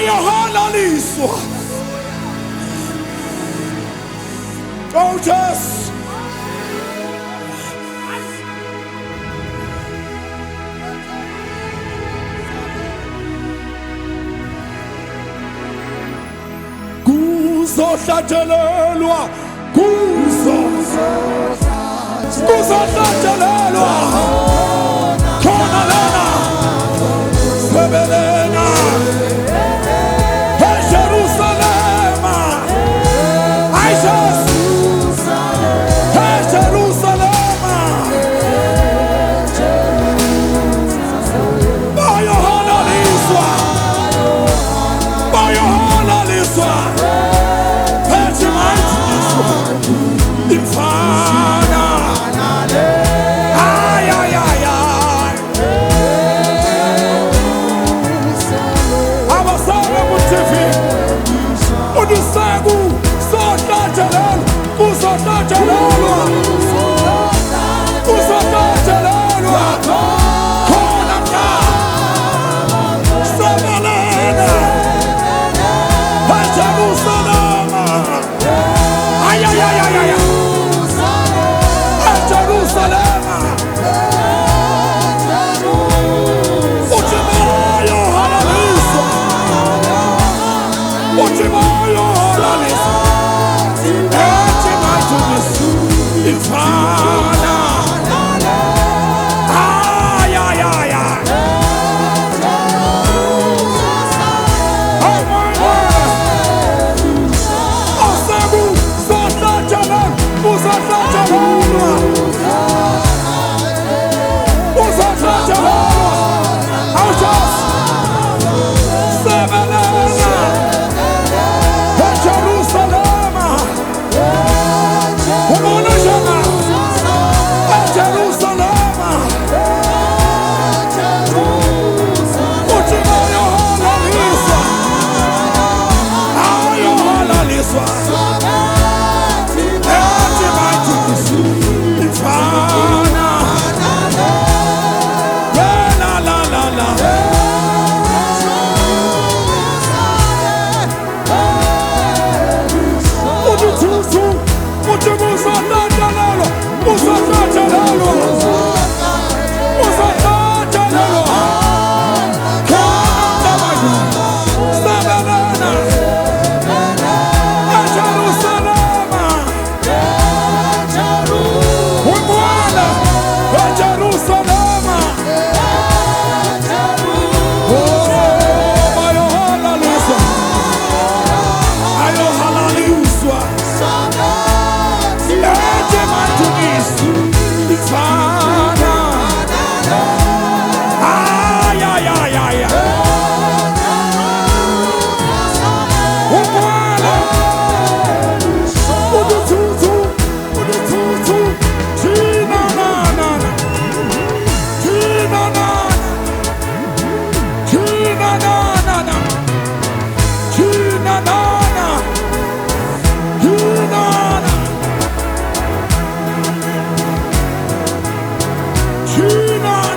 Bayohalaliswa. Oh, yes. Kuzohlatshelelwa, kuzohlatshelelwa khona lana sebelena eJerusalema. Ayes eJerusalema bayohalaliswa, bayohalaliswa. Infana, ay, ay, ay, ay. Abasara mutifi, udisagu, sota jalal, usota jalalwa, usota jalalwa, konaka, sabalena, Jerusalema, ay, ay, ay, ay, ay. Jerusalem, Uchimayo Halaliswa, Uchimayo Halaliswa, Uchimayo Infana, ay, ay, ay, ay. Oh my God, Osagu, Sota Jalal, Usata Jalal. China.